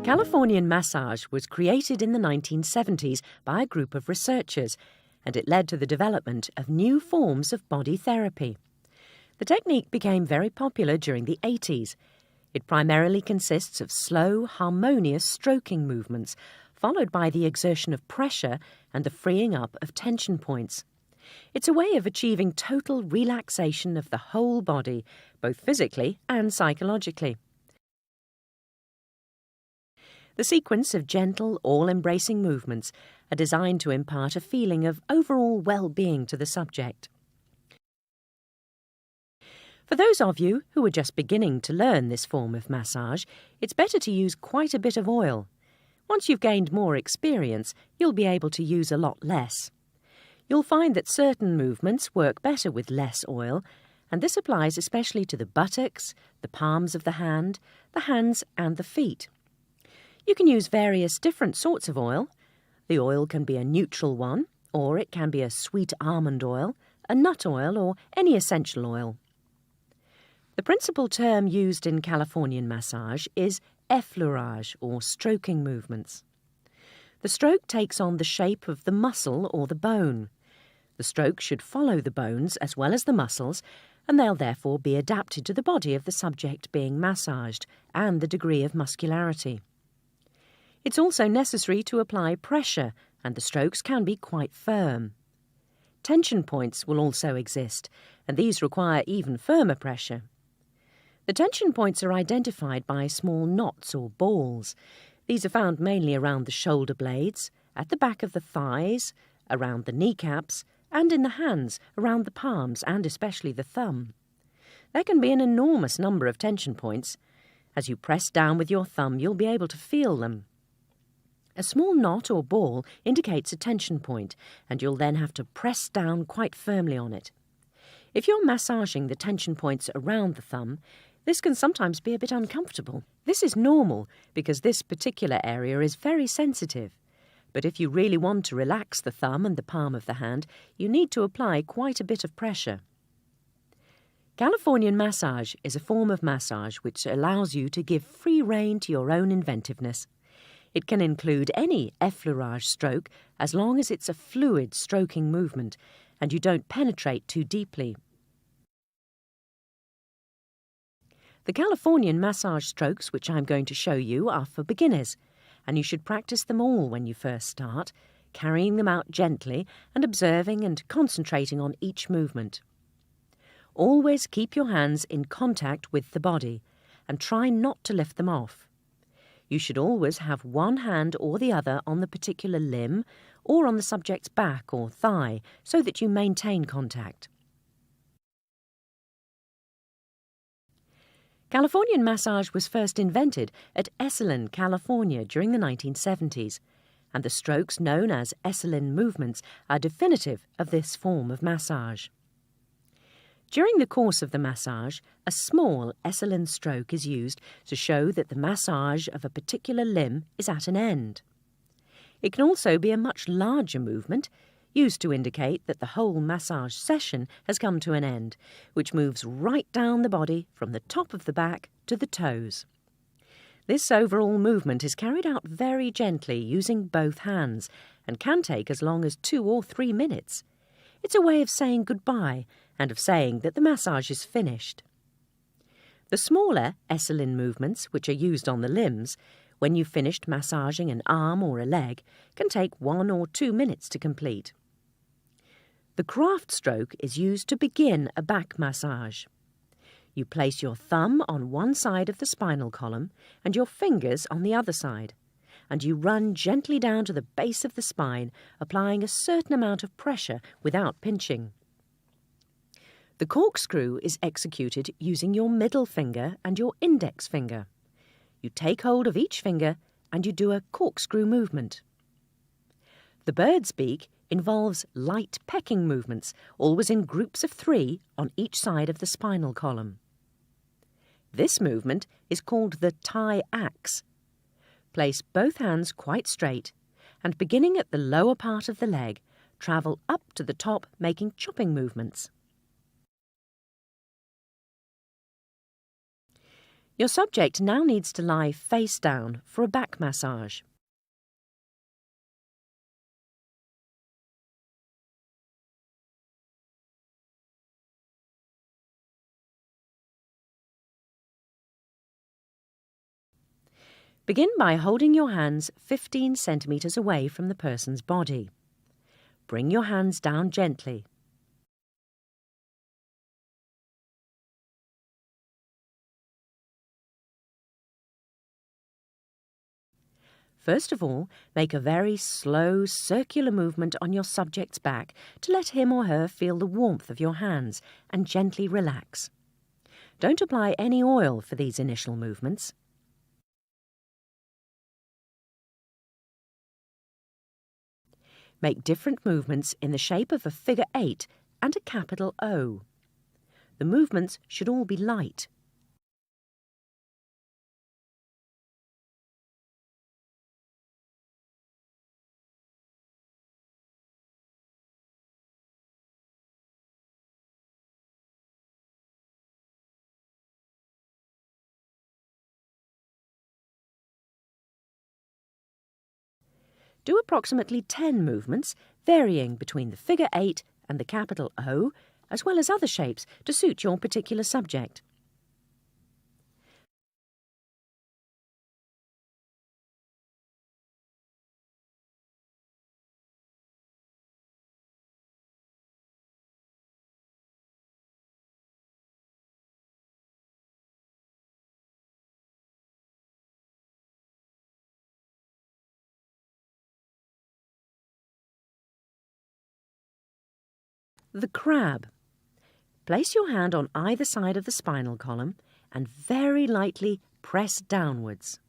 Californian massage was created in the 1970s by a group of researchers, and it led to the development of new forms of body therapy. The technique became very popular during the 80s. It primarily consists of slow, harmonious stroking movements, followed by the exertion of pressure and the freeing up of tension points. It's a way of achieving total relaxation of the whole body, both physically and psychologically. The sequence of gentle, all-embracing movements are designed to impart a feeling of overall well-being to the subject. For those of you who are just beginning to learn this form of massage, it's better to use quite a bit of oil. Once you've gained more experience, you'll be able to use a lot less. You'll find that certain movements work better with less oil, and this applies especially to the buttocks, the palms of the hands and the feet. You can use various different sorts of oil. The oil can be a neutral one, or it can be a sweet almond oil, a nut oil, or any essential oil. The principal term used in Californian massage is effleurage, or stroking movements. The stroke takes on the shape of the muscle or the bone. The stroke should follow the bones as well as the muscles, and they'll therefore be adapted to the body of the subject being massaged and the degree of muscularity. It's also necessary to apply pressure, and the strokes can be quite firm. Tension points will also exist, and these require even firmer pressure. The tension points are identified by small knots or balls. These are found mainly around the shoulder blades, at the back of the thighs, around the kneecaps, and in the hands, around the palms and especially the thumb. There can be an enormous number of tension points. As you press down with your thumb, you'll be able to feel them. A small knot or ball indicates a tension point, and you'll then have to press down quite firmly on it. If you're massaging the tension points around the thumb, this can sometimes be a bit uncomfortable. This is normal because this particular area is very sensitive. But if you really want to relax the thumb and the palm of the hand, you need to apply quite a bit of pressure. Californian massage is a form of massage which allows you to give free rein to your own inventiveness. It can include any effleurage stroke as long as it's a fluid stroking movement and you don't penetrate too deeply. The Californian massage strokes which I'm going to show you are for beginners, and you should practice them all when you first start, carrying them out gently and observing and concentrating on each movement. Always keep your hands in contact with the body and try not to lift them off. You should always have one hand or the other on the particular limb or on the subject's back or thigh so that you maintain contact. Californian massage was first invented at Esalen, California during the 1970s, and the strokes known as Esalen movements are definitive of this form of massage. During the course of the massage, a small Esalen stroke is used to show that the massage of a particular limb is at an end. It can also be a much larger movement, used to indicate that the whole massage session has come to an end, which moves right down the body from the top of the back to the toes. This overall movement is carried out very gently using both hands and can take as long as 2 or 3 minutes. It's a way of saying goodbye and of saying that the massage is finished. The smaller Esalen movements, which are used on the limbs, when you've finished massaging an arm or a leg, can take 1 or 2 minutes to complete. The craft stroke is used to begin a back massage. You place your thumb on one side of the spinal column and your fingers on the other side, and you run gently down to the base of the spine, applying a certain amount of pressure without pinching. The corkscrew is executed using your middle finger and your index finger. You take hold of each finger and you do a corkscrew movement. The bird's beak involves light pecking movements, always in groups of 3 on each side of the spinal column. This movement is called the Thai axe. Place both hands quite straight and, beginning at the lower part of the leg, travel up to the top, making chopping movements. Your subject now needs to lie face down for a back massage. Begin by holding your hands 15 centimetres away from the person's body. Bring your hands down gently. First of all, make a very slow circular movement on your subject's back to let him or her feel the warmth of your hands and gently relax. Don't apply any oil for these initial movements. Make different movements in the shape of a figure 8 and a capital O. The movements should all be light. Do approximately 10 movements, varying between the figure 8 and the capital O, as well as other shapes to suit your particular subject. The crab. Place your hand on either side of the spinal column and very lightly press downwards.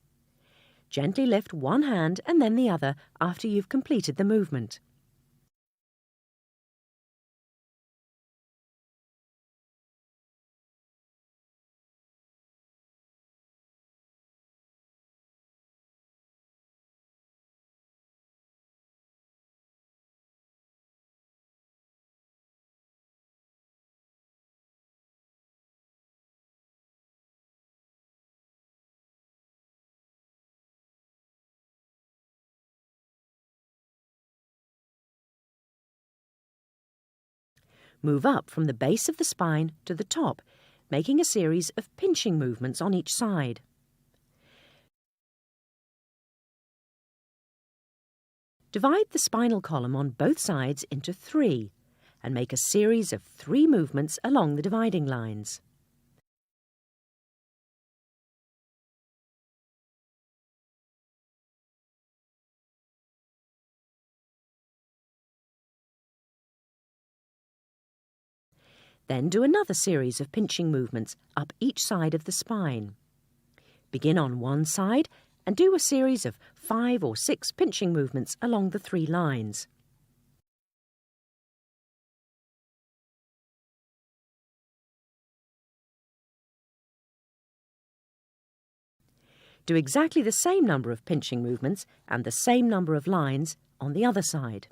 Gently lift one hand and then the other after you've completed the movement. Move up from the base of the spine to the top, making a series of pinching movements on each side. Divide the spinal column on both sides into 3 and make a series of 3 movements along the dividing lines. Then do another series of pinching movements up each side of the spine. Begin on one side and do a series of 5 or 6 pinching movements along the 3 lines. Do exactly the same number of pinching movements and the same number of lines on the other side.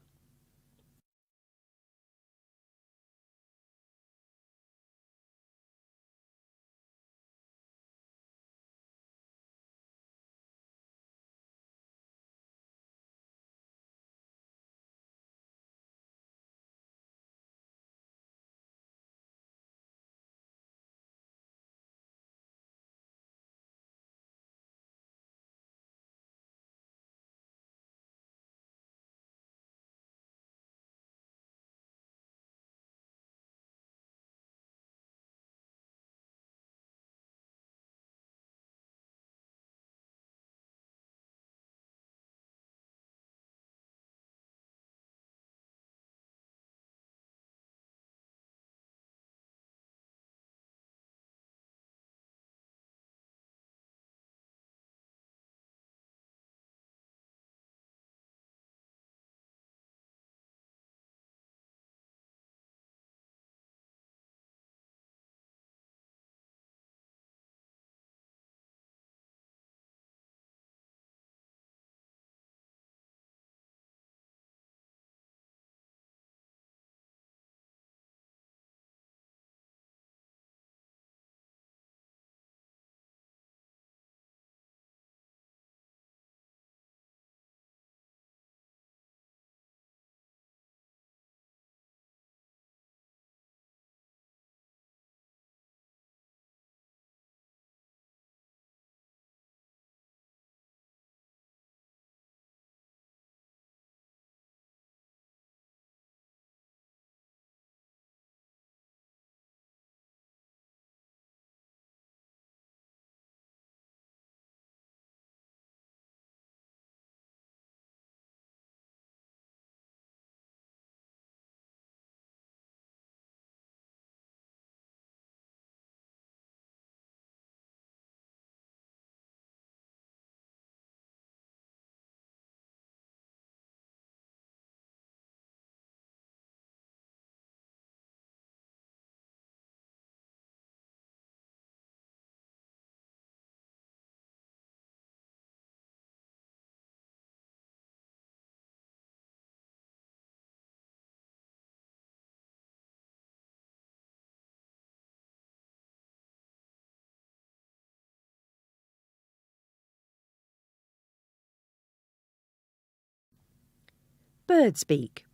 bird's beak.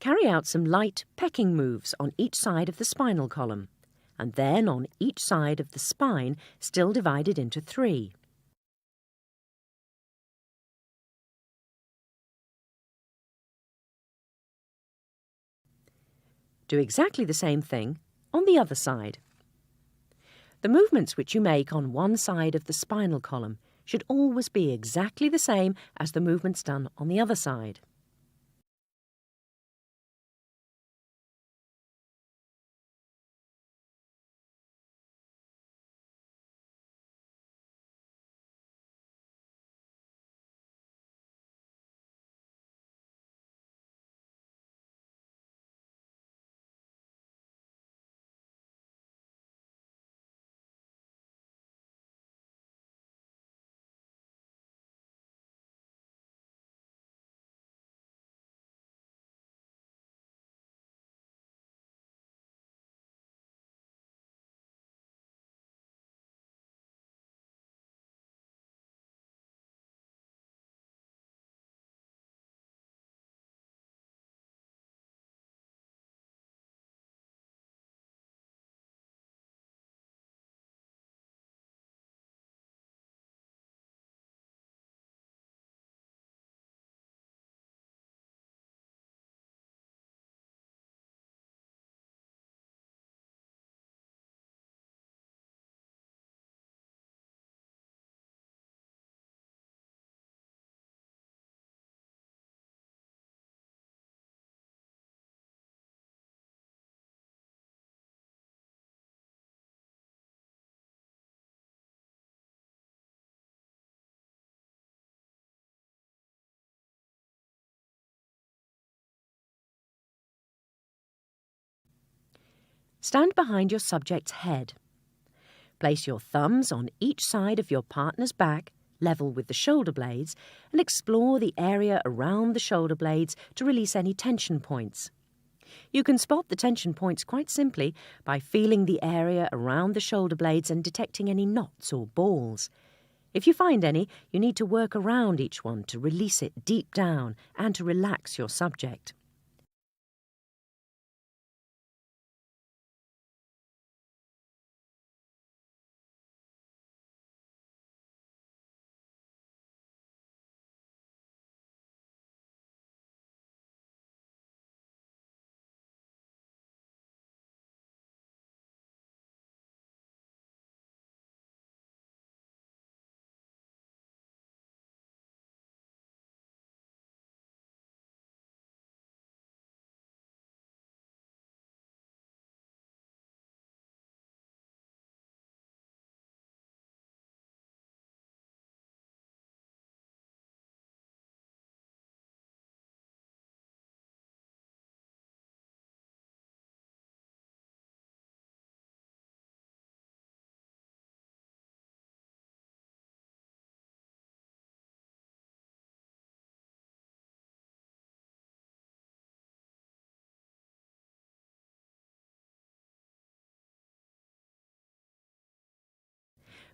Carry out some light pecking moves on each side of the spinal column, and then on each side of the spine, still divided into 3. Do exactly the same thing on the other side. The movements which you make on one side of the spinal column should always be exactly the same as the movements done on the other side. Stand behind your subject's head. Place your thumbs on each side of your partner's back, level with the shoulder blades, and explore the area around the shoulder blades to release any tension points. You can spot the tension points quite simply by feeling the area around the shoulder blades and detecting any knots or balls. If you find any, you need to work around each one to release it deep down and to relax your subject.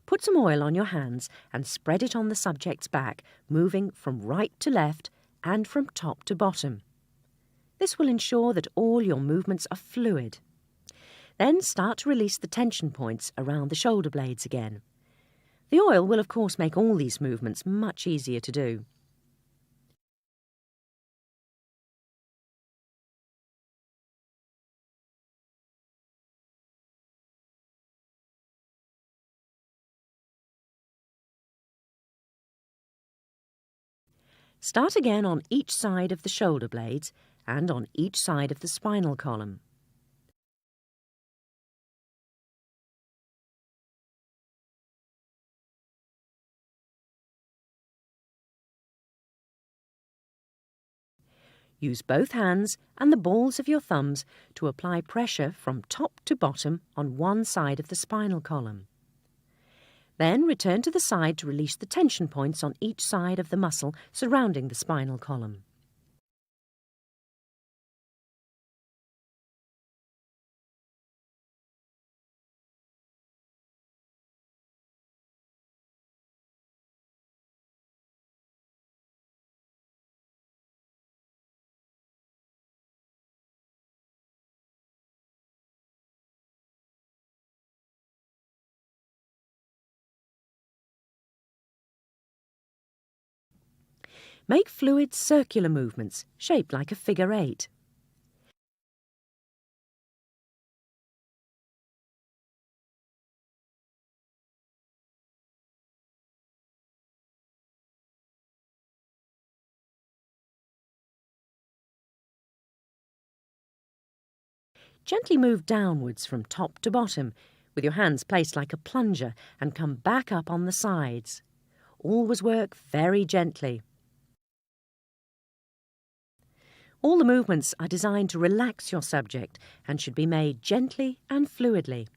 Put some oil on your hands and spread it on the subject's back, moving from right to left and from top to bottom. This will ensure that all your movements are fluid. Then start to release the tension points around the shoulder blades again. The oil will of course make all these movements much easier to do. Start again on each side of the shoulder blades and on each side of the spinal column. Use both hands and the balls of your thumbs to apply pressure from top to bottom on one side of the spinal column. Then return to the side to release the tension points on each side of the muscle surrounding the spinal column. Make fluid circular movements shaped like a figure 8. Gently move downwards from top to bottom, with your hands placed like a plunger, and come back up on the sides. Always work very gently. All the movements are designed to relax your subject and should be made gently and fluidly.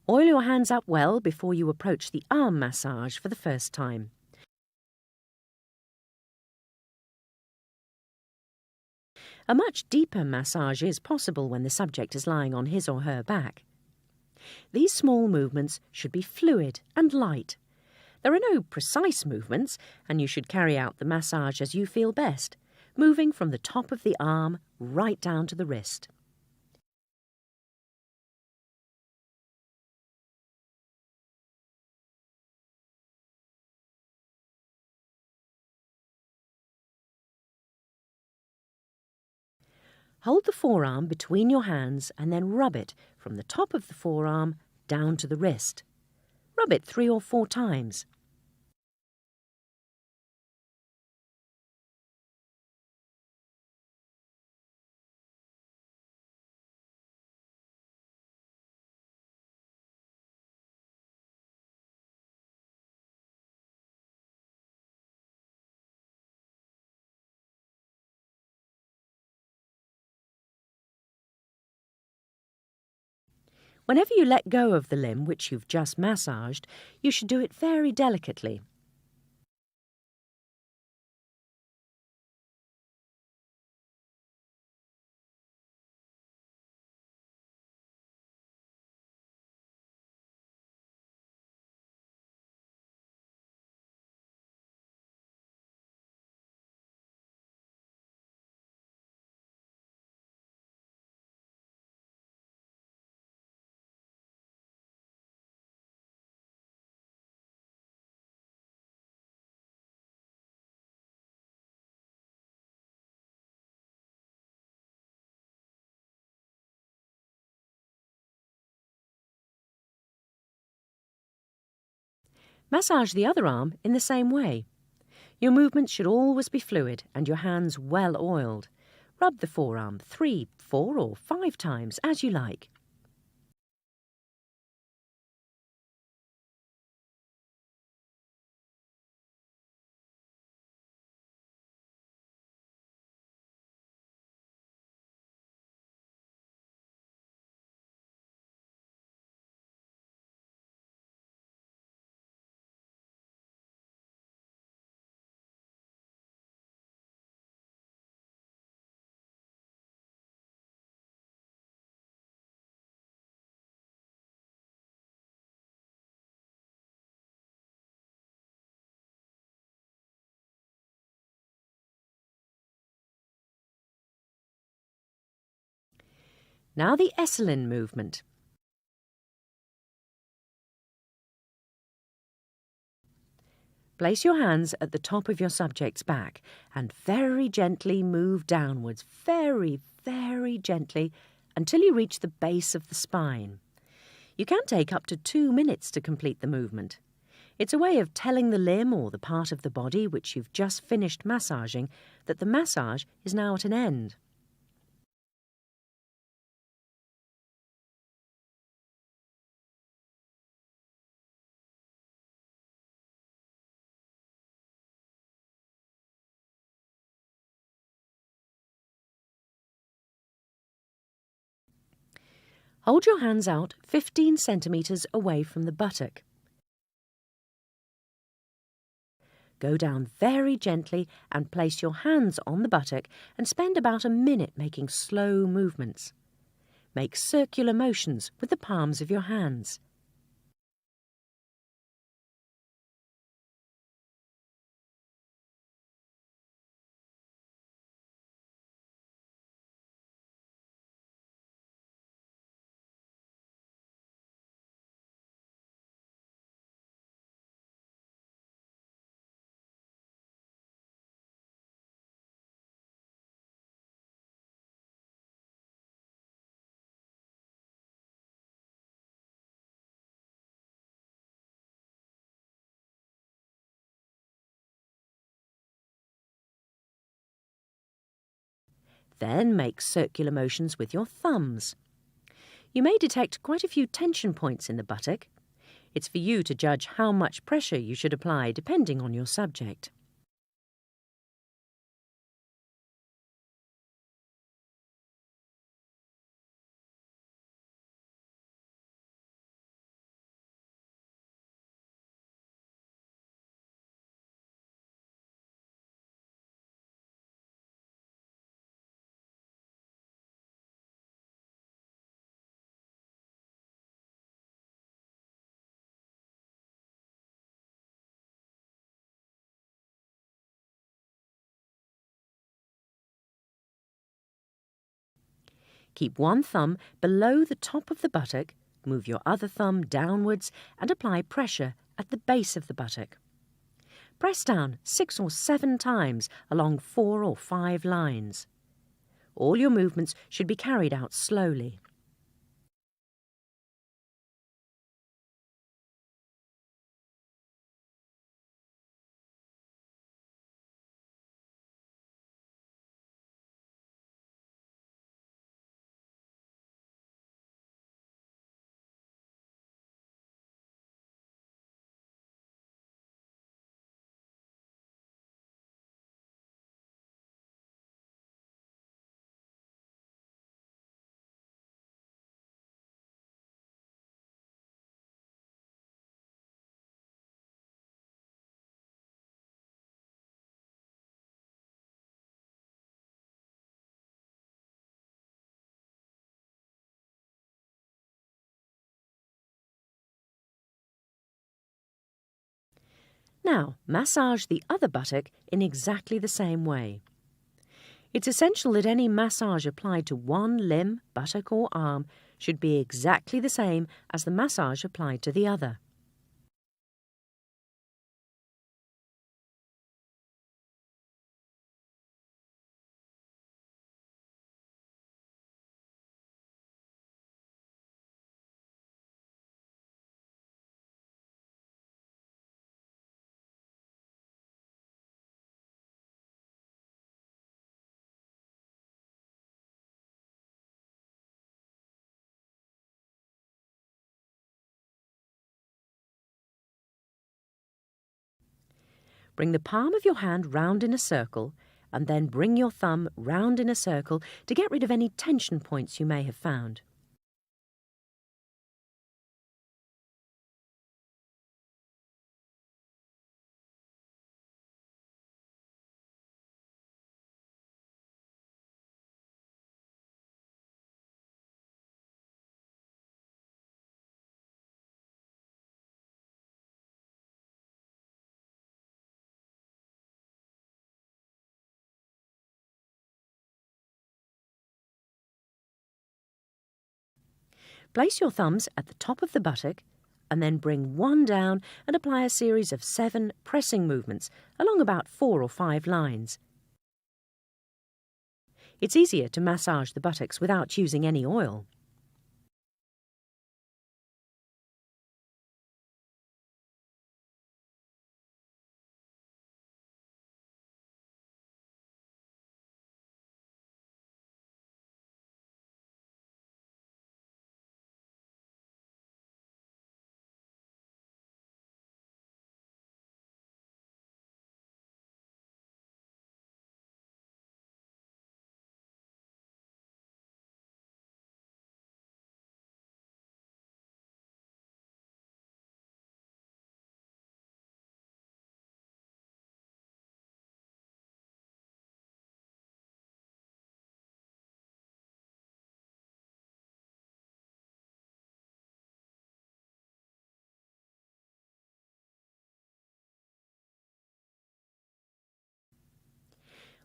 Oil your hands up well before you approach the arm massage for the first time. A much deeper massage is possible when the subject is lying on his or her back. These small movements should be fluid and light. There are no precise movements, and you should carry out the massage as you feel best, moving from the top of the arm right down to the wrist. Hold the forearm between your hands and then rub it from the top of the forearm down to the wrist. Rub it 3 or 4 times. Whenever you let go of the limb which you've just massaged, you should do it very delicately. Massage the other arm in the same way. Your movements should always be fluid and your hands well oiled. Rub the forearm 3, 4 or 5 times as you like. Now the Esselin movement. Place your hands at the top of your subject's back and very gently move downwards, very, very gently, until you reach the base of the spine. You can take up to 2 minutes to complete the movement. It's a way of telling the limb or the part of the body which you've just finished massaging that the massage is now at an end. Hold your hands out 15 centimetres away from the buttock. Go down very gently and place your hands on the buttock and spend about a minute making slow movements. Make circular motions with the palms of your hands. Then make circular motions with your thumbs. You may detect quite a few tension points in the buttock. It's for you to judge how much pressure you should apply depending on your subject. Keep one thumb below the top of the buttock, move your other thumb downwards and apply pressure at the base of the buttock. Press down 6 or 7 times along 4 or 5 lines. All your movements should be carried out slowly. Now, massage the other buttock in exactly the same way. It's essential that any massage applied to one limb, buttock or arm should be exactly the same as the massage applied to the other. Bring the palm of your hand round in a circle and then bring your thumb round in a circle to get rid of any tension points you may have found. Place your thumbs at the top of the buttock and then bring one down and apply a series of 7 pressing movements along about 4 or 5 lines. It's easier to massage the buttocks without using any oil.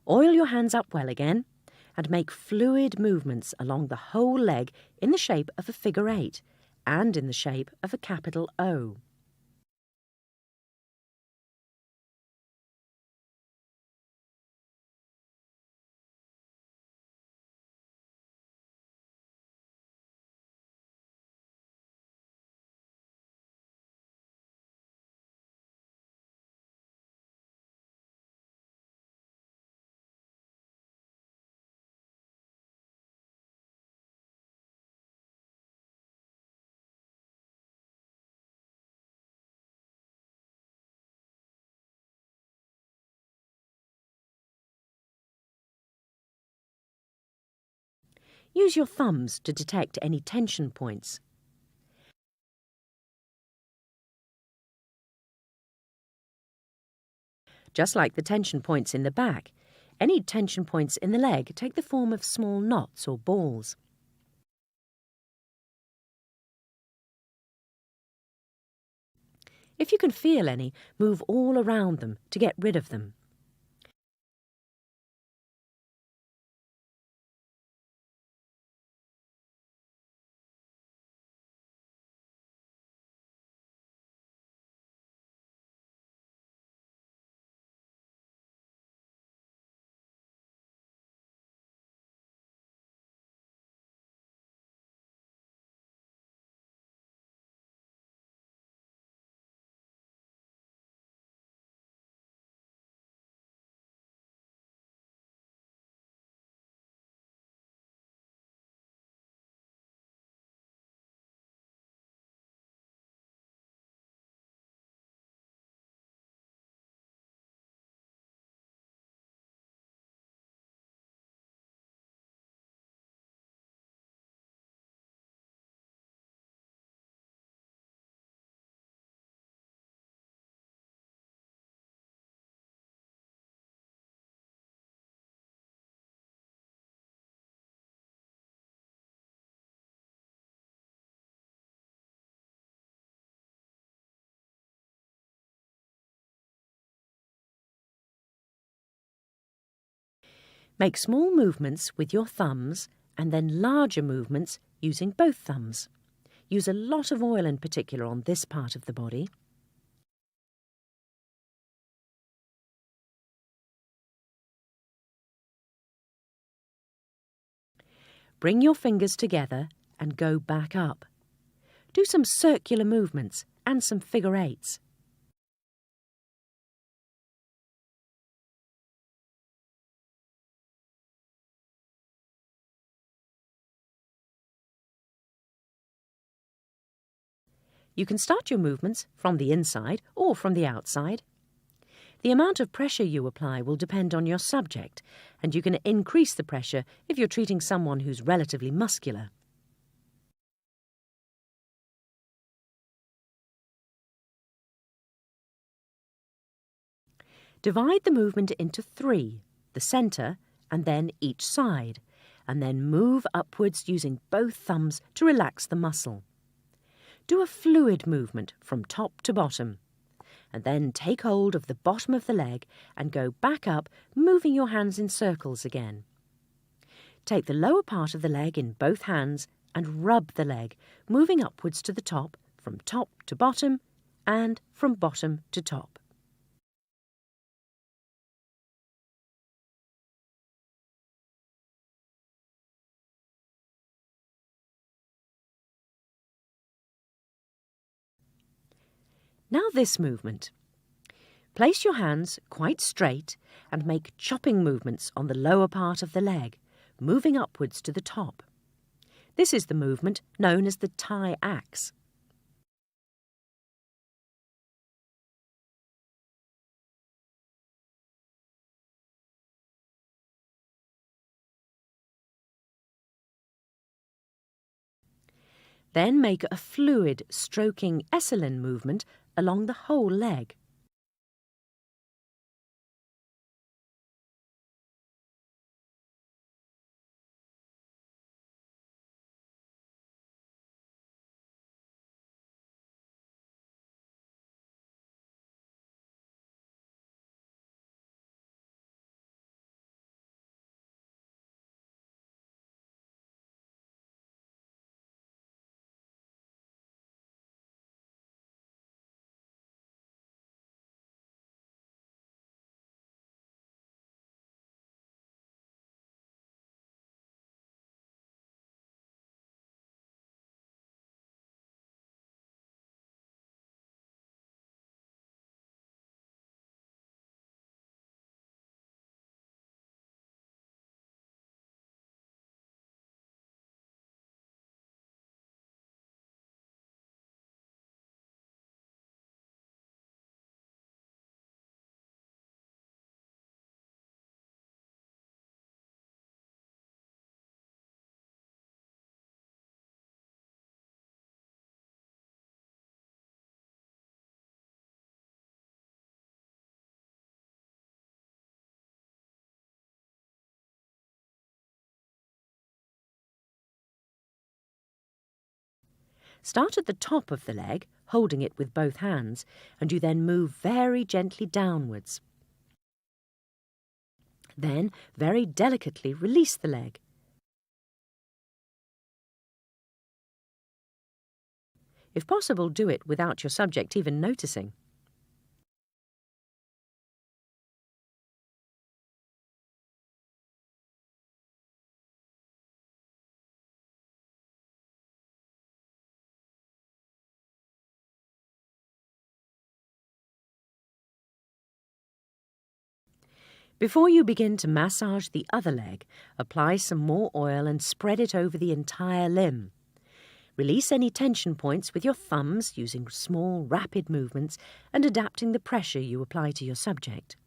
Oil your hands up well again and make fluid movements along the whole leg in the shape of a figure 8 and in the shape of a capital O. Use your thumbs to detect any tension points. Just like the tension points in the back, any tension points in the leg take the form of small knots or balls. If you can feel any, move all around them to get rid of them. Make small movements with your thumbs and then larger movements using both thumbs. Use a lot of oil in particular on this part of the body. Bring your fingers together and go back up. Do some circular movements and some figure eights. You can start your movements from the inside or from the outside. The amount of pressure you apply will depend on your subject, and you can increase the pressure if you're treating someone who's relatively muscular. Divide the movement into 3, the centre and then each side, and then move upwards using both thumbs to relax the muscle. Do a fluid movement from top to bottom, and then take hold of the bottom of the leg and go back up, moving your hands in circles again. Take the lower part of the leg in both hands and rub the leg, moving upwards to the top, from top to bottom, and from bottom to top. Now this movement. Place your hands quite straight and make chopping movements on the lower part of the leg, moving upwards to the top. This is the movement known as the Thai axe. Then make a fluid stroking Esalen movement along the whole leg. Start at the top of the leg, holding it with both hands, and you then move very gently downwards. Then, very delicately release the leg. If possible, do it without your subject even noticing. Before you begin to massage the other leg, apply some more oil and spread it over the entire limb. Release any tension points with your thumbs, using small, rapid movements and adapting the pressure you apply to your subject.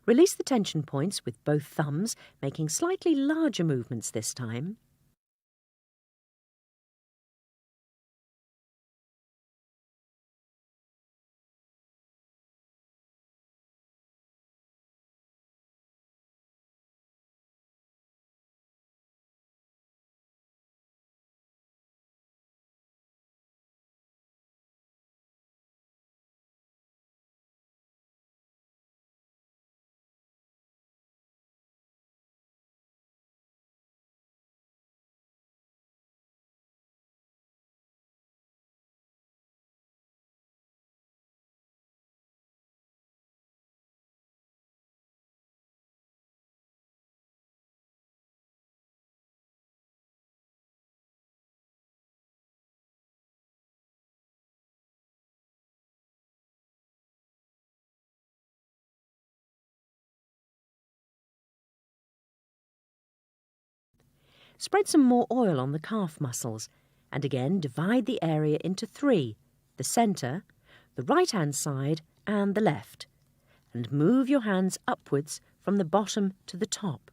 Release the tension points with both thumbs, making slightly larger movements this time. Spread some more oil on the calf muscles, and again divide the area into three: the centre, the right-hand side and the left, and move your hands upwards from the bottom to the top.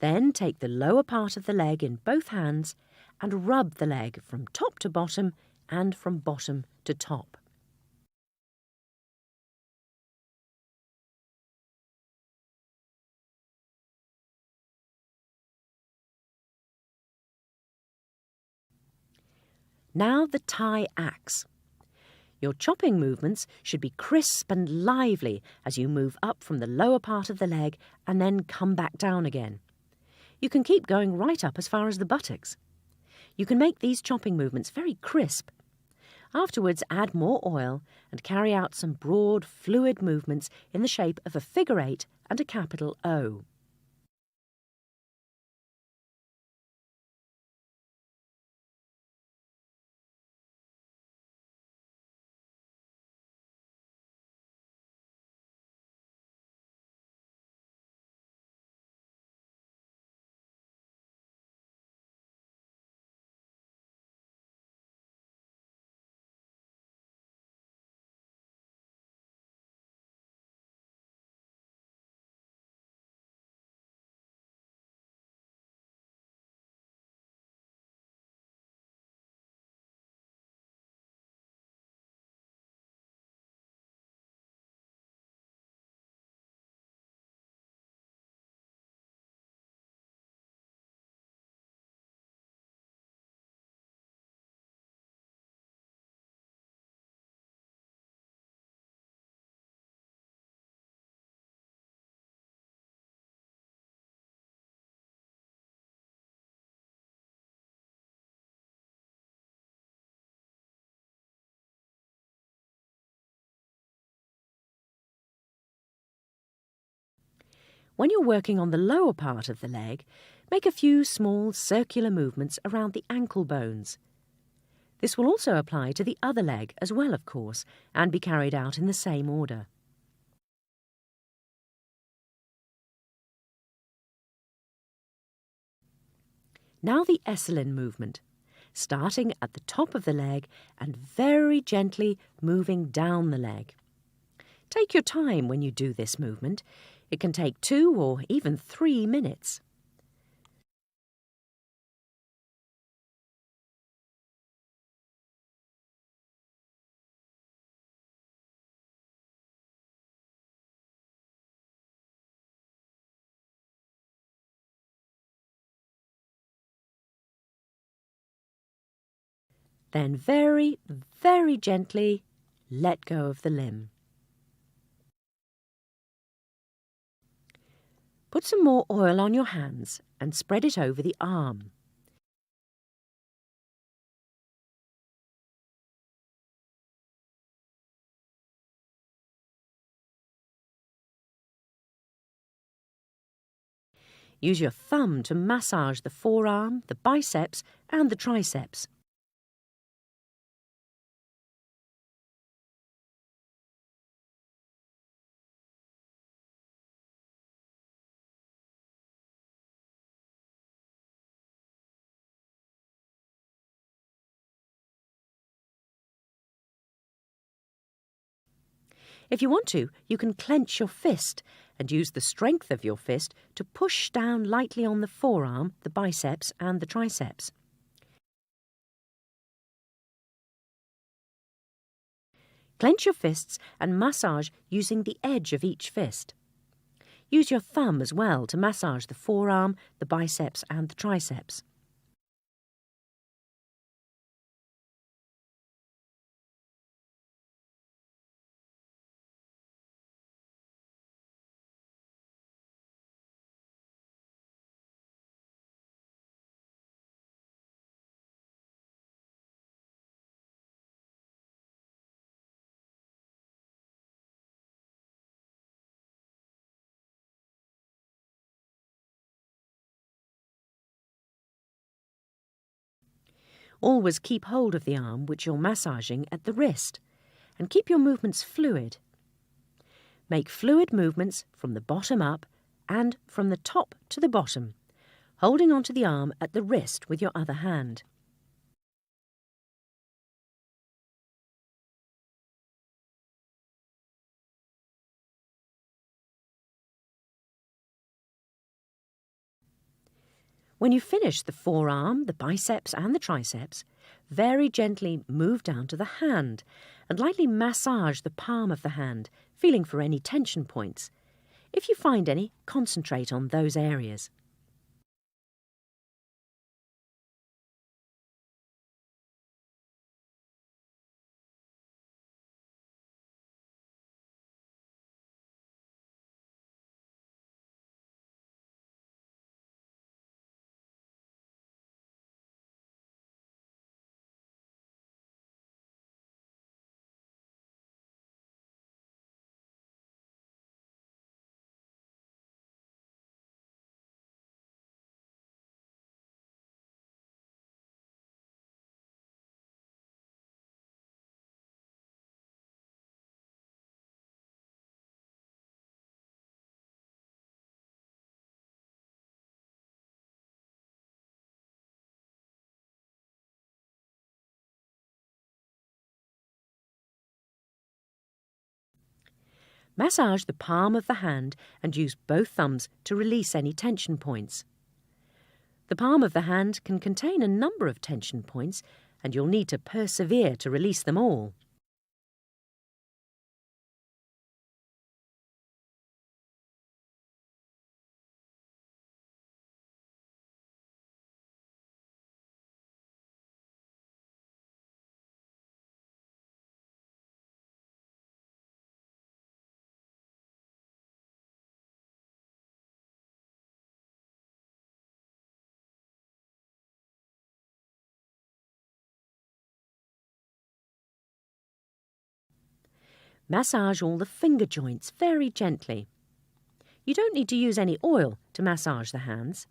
Then take the lower part of the leg in both hands and rub the leg from top to bottom and from bottom to top. Now the Thai axe. Your chopping movements should be crisp and lively as you move up from the lower part of the leg and then come back down again. You can keep going right up as far as the buttocks. You can make these chopping movements very crisp. Afterwards, add more oil and carry out some broad, fluid movements in the shape of a figure 8 and a capital O. When you're working on the lower part of the leg, make a few small circular movements around the ankle bones. This will also apply to the other leg as well, of course, and be carried out in the same order. Now the Esselin movement, starting at the top of the leg and very gently moving down the leg. Take your time when you do this movement. It can take 2 or even 3 minutes. Then very, very gently let go of the limb. Put some more oil on your hands and spread it over the arm. Use your thumb to massage the forearm, the biceps and the triceps. If you want to, you can clench your fist and use the strength of your fist to push down lightly on the forearm, the biceps and the triceps. Clench your fists and massage using the edge of each fist. Use your thumb as well to massage the forearm, the biceps and the triceps. Always keep hold of the arm which you're massaging at the wrist, and keep your movements fluid. Make fluid movements from the bottom up and from the top to the bottom, holding onto the arm at the wrist with your other hand. When you finish the forearm, the biceps and the triceps, very gently move down to the hand and lightly massage the palm of the hand, feeling for any tension points. If you find any, concentrate on those areas. Massage the palm of the hand and use both thumbs to release any tension points. The palm of the hand can contain a number of tension points, and you'll need to persevere to release them all. Massage all the finger joints very gently. You don't need to use any oil to massage the hands.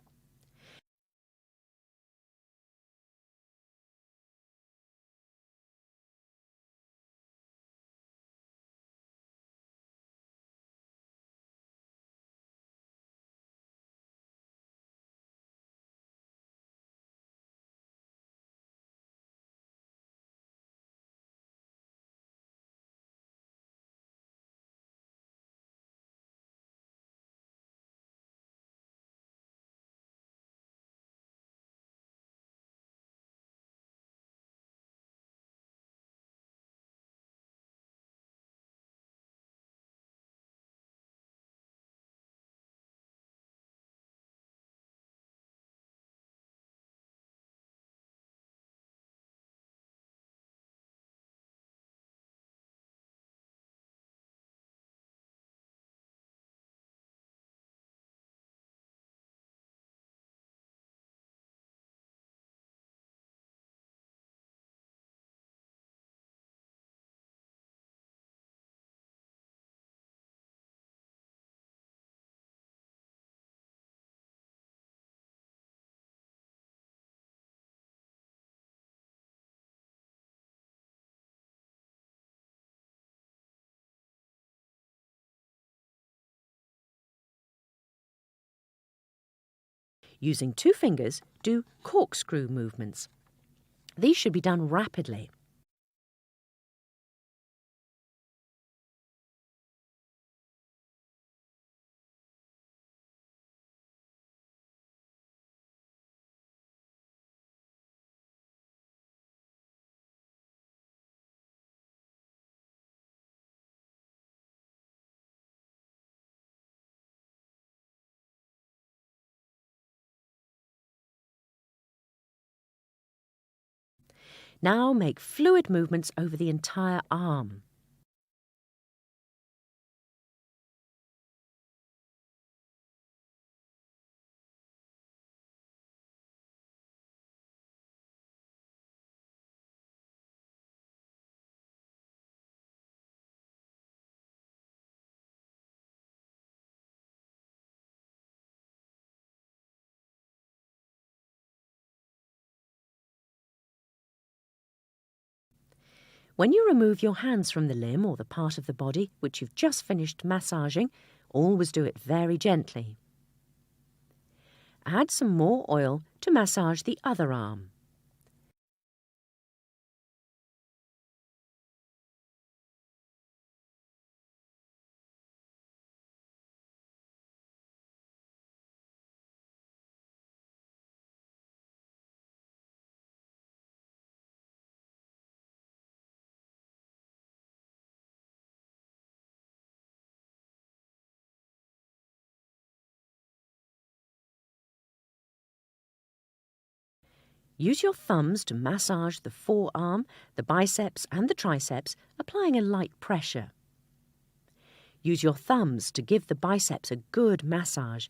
Using 2 fingers, do corkscrew movements. These should be done rapidly. Now make fluid movements over the entire arm. When you remove your hands from the limb or the part of the body which you've just finished massaging, always do it very gently. Add some more oil to massage the other arm. Use your thumbs to massage the forearm, the biceps and the triceps, applying a light pressure. Use your thumbs to give the biceps a good massage,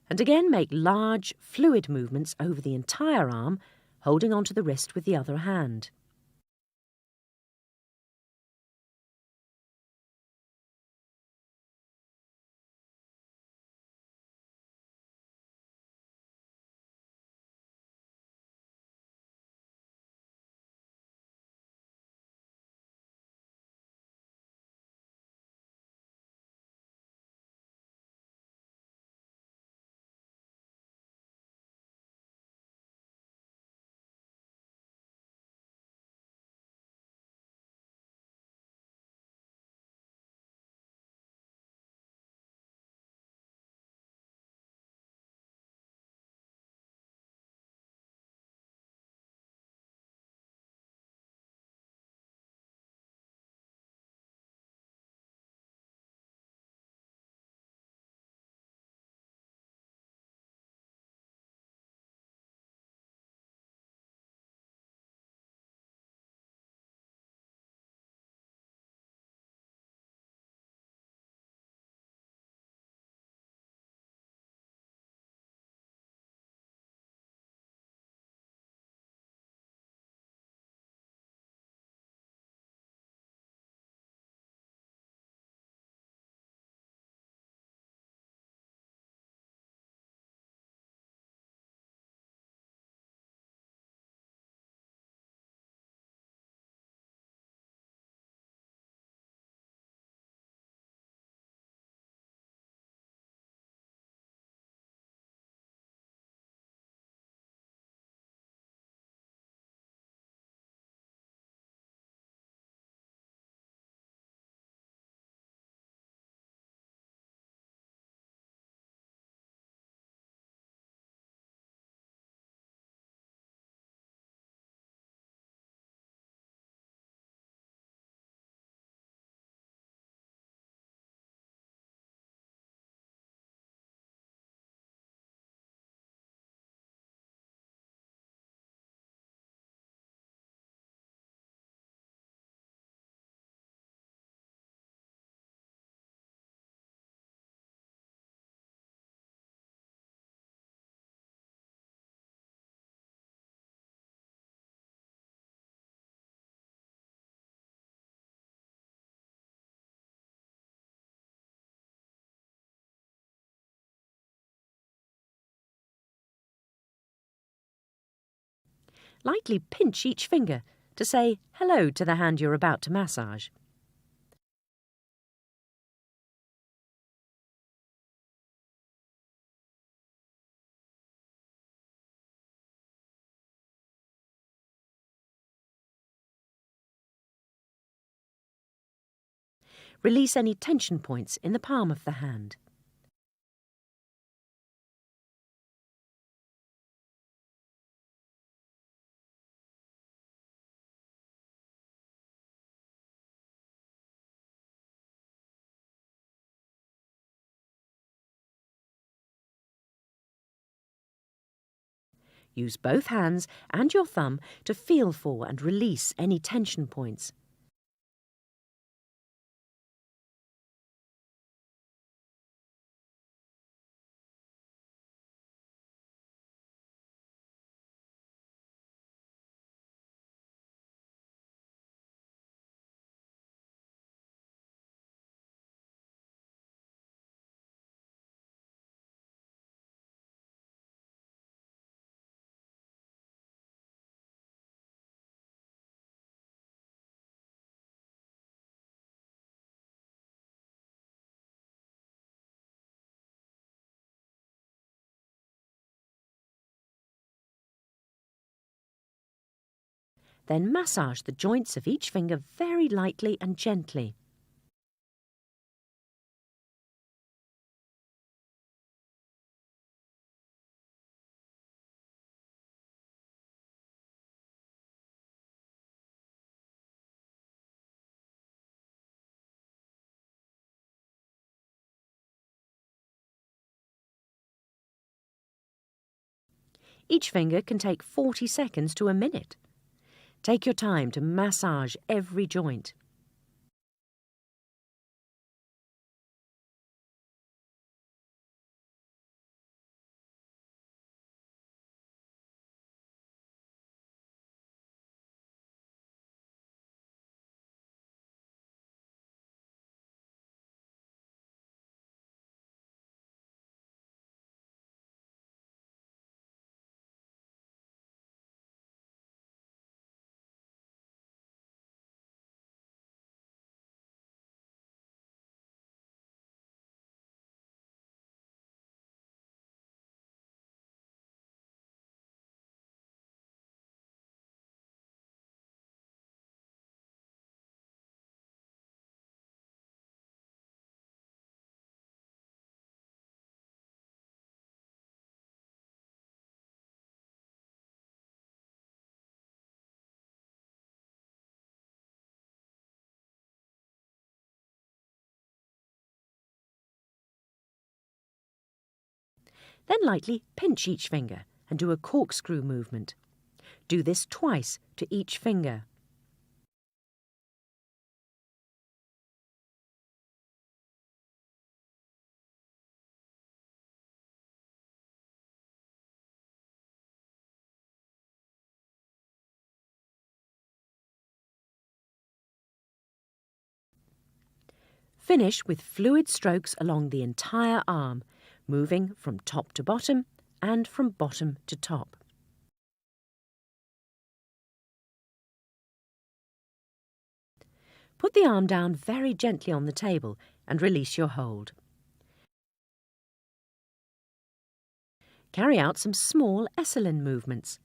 and again make large, fluid movements over the entire arm, holding onto the wrist with the other hand. Lightly pinch each finger to say hello to the hand you're about to massage. Release any tension points in the palm of the hand. Use both hands and your thumb to feel for and release any tension points. Then massage the joints of each finger very lightly and gently. Each finger can take 40 seconds to a minute. Take your time to massage every joint. Then lightly pinch each finger and do a corkscrew movement. Do this twice to each finger. Finish with fluid strokes along the entire arm, moving from top to bottom and from bottom to top. Put the arm down very gently on the table and release your hold. Carry out some small Esalen movements.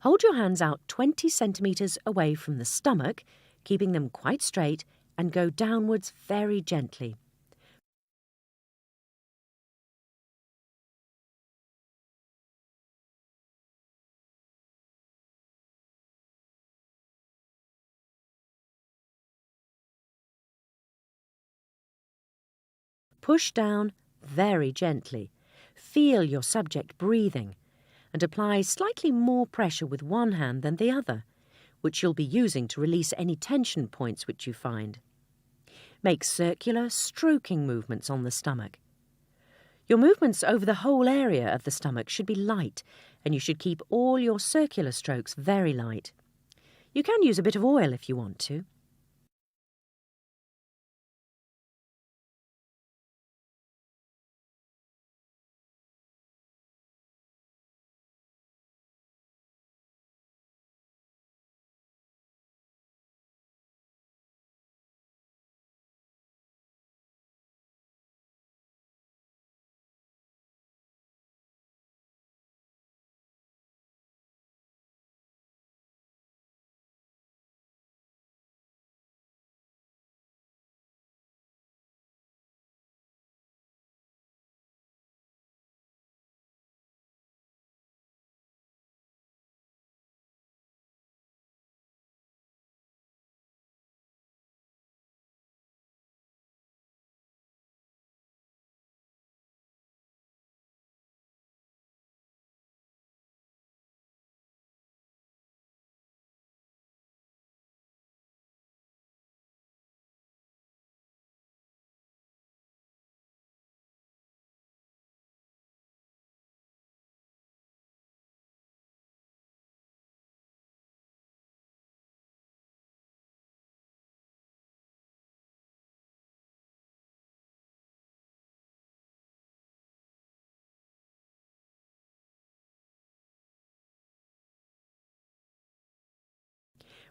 Hold your hands out 20 centimetres away from the stomach, keeping them quite straight, and go downwards very gently. Push down very gently. Feel your subject breathing and apply slightly more pressure with one hand than the other, which you'll be using to release any tension points which you find. Make circular, stroking movements on the stomach. Your movements over the whole area of the stomach should be light, and you should keep all your circular strokes very light. You can use a bit of oil if you want to.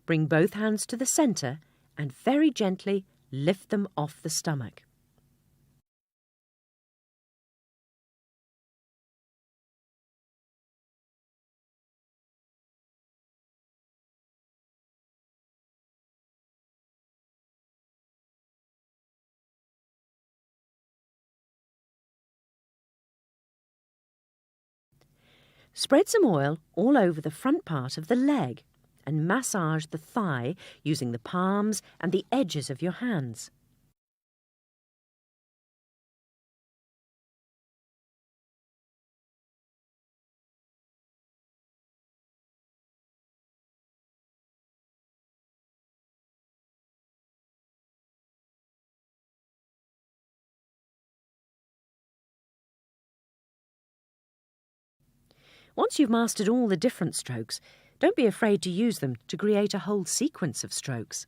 Bring both hands to the centre and very gently lift them off the stomach. Spread some oil all over the front part of the leg and massage the thigh using the palms and the edges of your hands. Once you've mastered all the different strokes, don't be afraid to use them to create a whole sequence of strokes.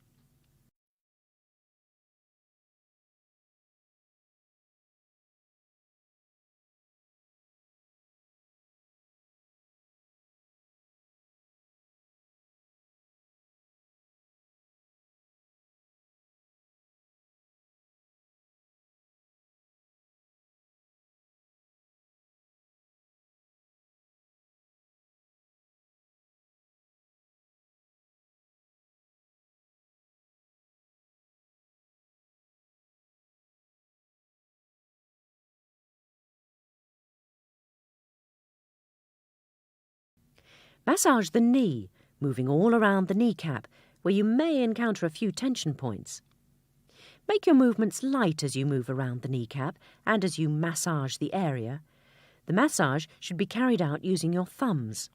Massage the knee, moving all around the kneecap, where you may encounter a few tension points. Make your movements light as you move around the kneecap and as you massage the area. The massage should be carried out using your thumbs.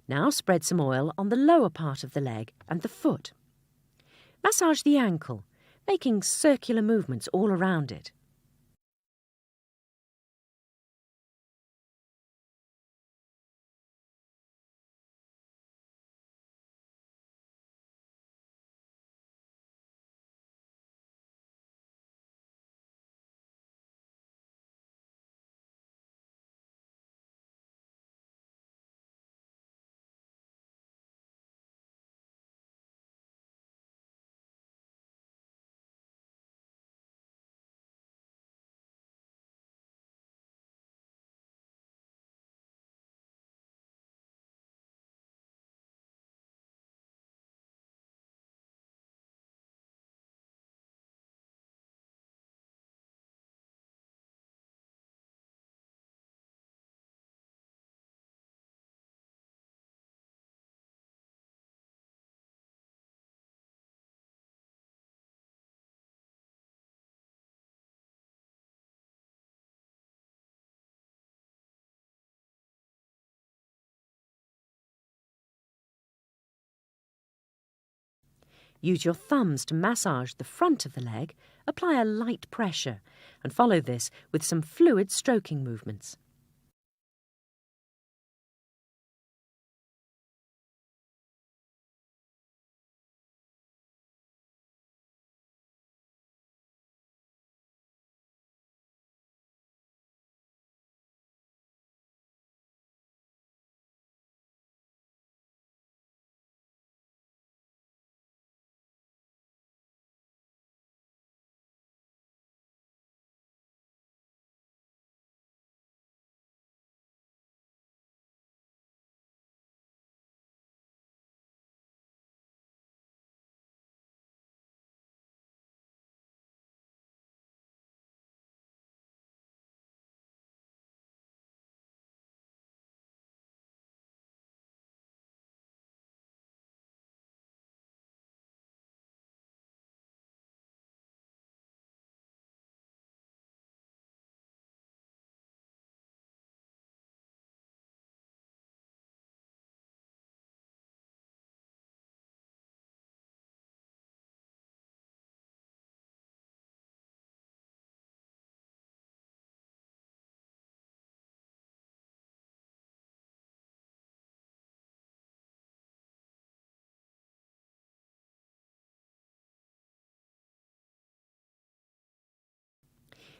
Now spread some oil on the lower part of the leg and the foot. Massage the ankle, making circular movements all around it. Use your thumbs to massage the front of the leg, apply a light pressure, and follow this with some fluid stroking movements.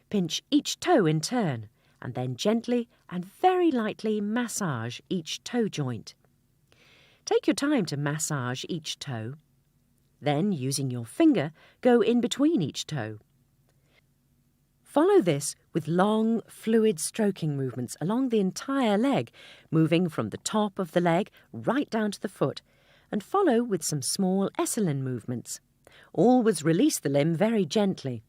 Pinch each toe in turn, and then gently and very lightly massage each toe joint. Take your time to massage each toe. Then, using your finger, go in between each toe. Follow this with long, fluid stroking movements along the entire leg, moving from the top of the leg right down to the foot, and follow with some small Esalen movements. Always release the limb very gently.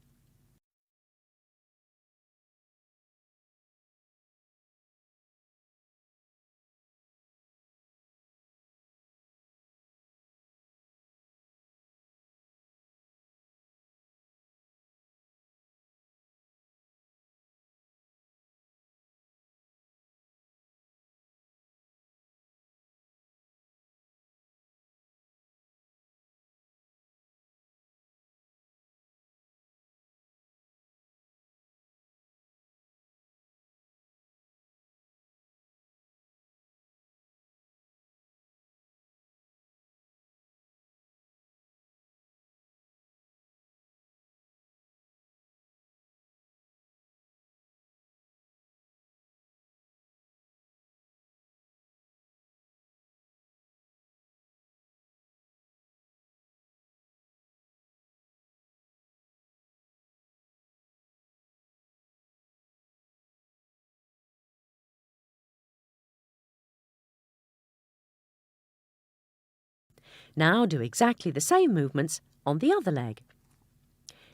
Now do exactly the same movements on the other leg.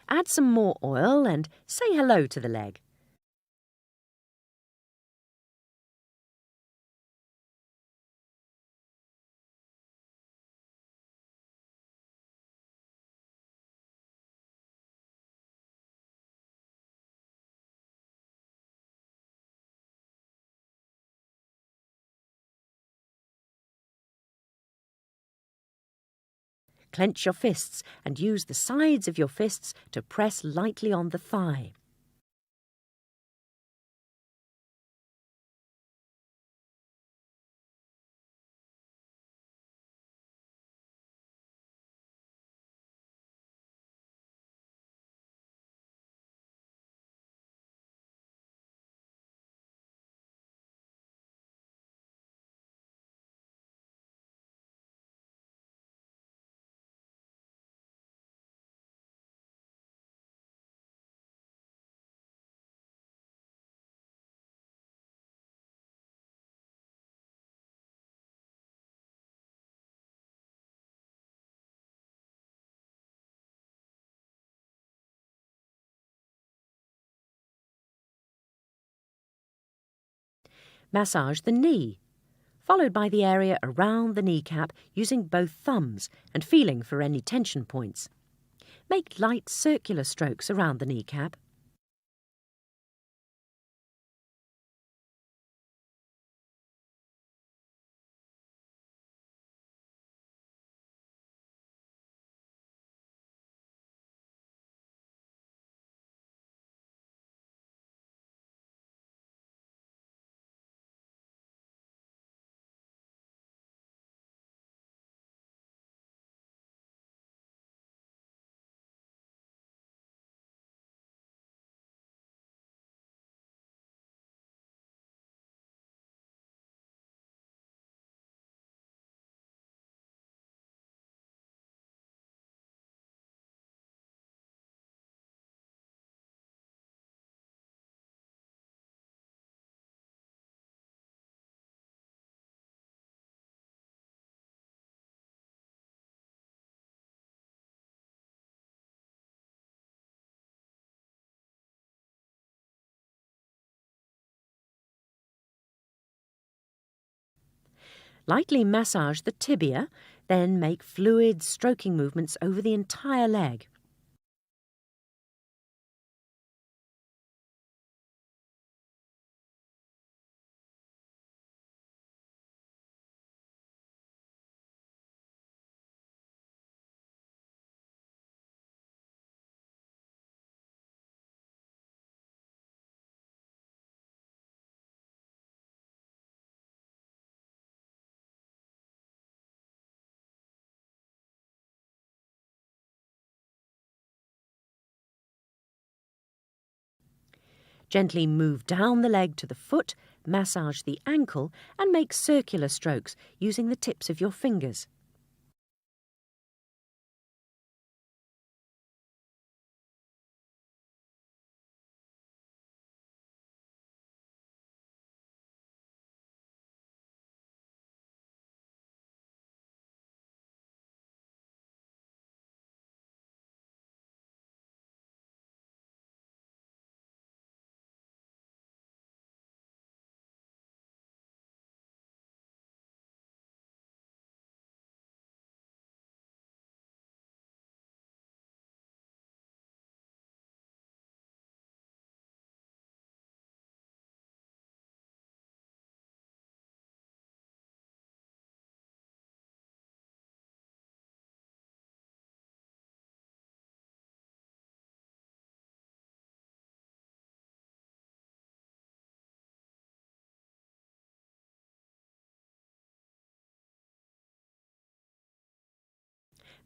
Add some more oil and say hello to the leg. Clench your fists and use the sides of your fists to press lightly on the thigh. Massage the knee, followed by the area around the kneecap using both thumbs and feeling for any tension points. Make light circular strokes around the kneecap. Lightly massage the tibia, then make fluid stroking movements over the entire leg. Gently move down the leg to the foot, massage the ankle, and make circular strokes using the tips of your fingers.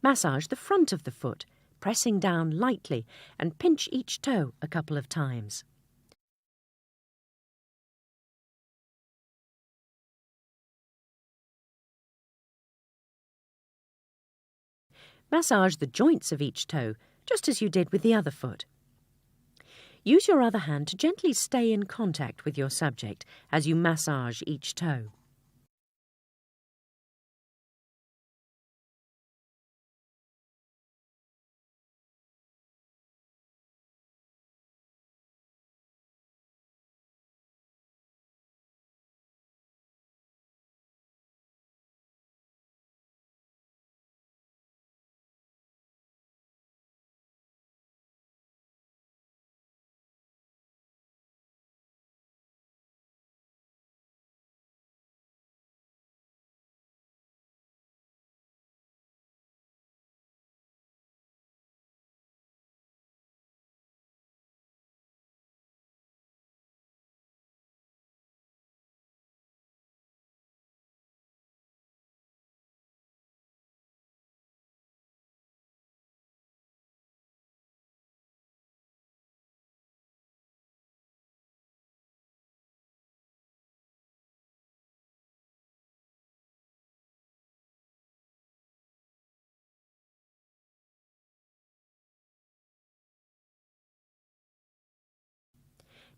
Massage the front of the foot, pressing down lightly, and pinch each toe a couple of times. Massage the joints of each toe, just as you did with the other foot. Use your other hand to gently stay in contact with your subject as you massage each toe.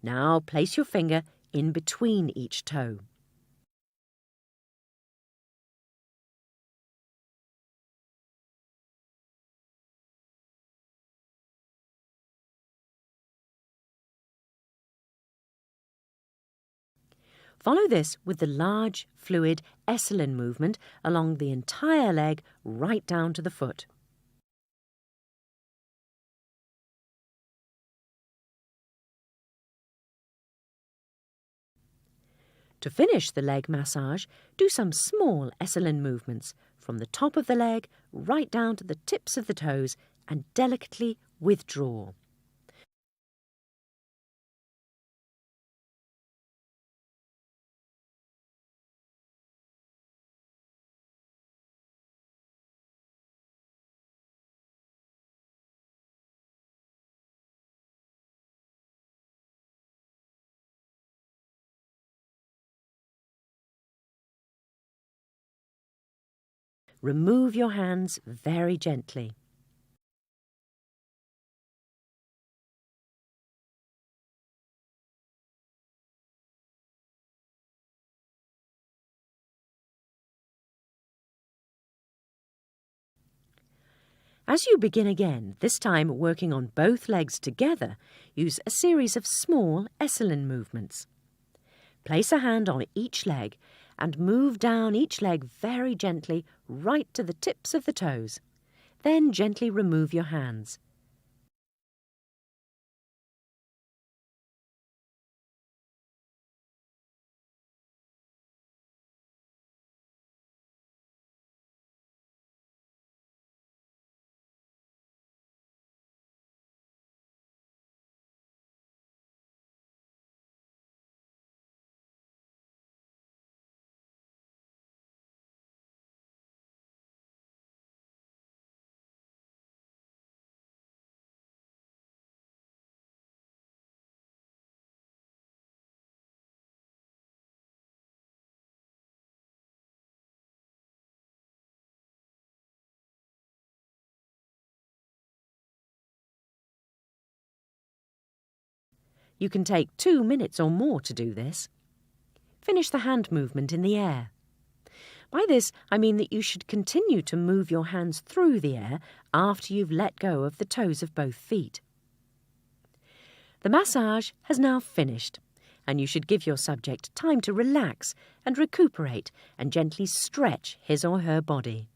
Now place your finger in between each toe. Follow this with the large, fluid Esalen movement along the entire leg right down to the foot. To finish the leg massage, do some small Esalen movements from the top of the leg right down to the tips of the toes and delicately withdraw. Remove your hands very gently. As you begin again, this time working on both legs together, use a series of small Esalen movements. Place a hand on each leg and move down each leg very gently right to the tips of the toes. Then gently remove your hands. You can take 2 minutes or more to do this. Finish the hand movement in the air. By this, I mean that you should continue to move your hands through the air after you've let go of the toes of both feet. The massage has now finished, and you should give your subject time to relax and recuperate and gently stretch his or her body.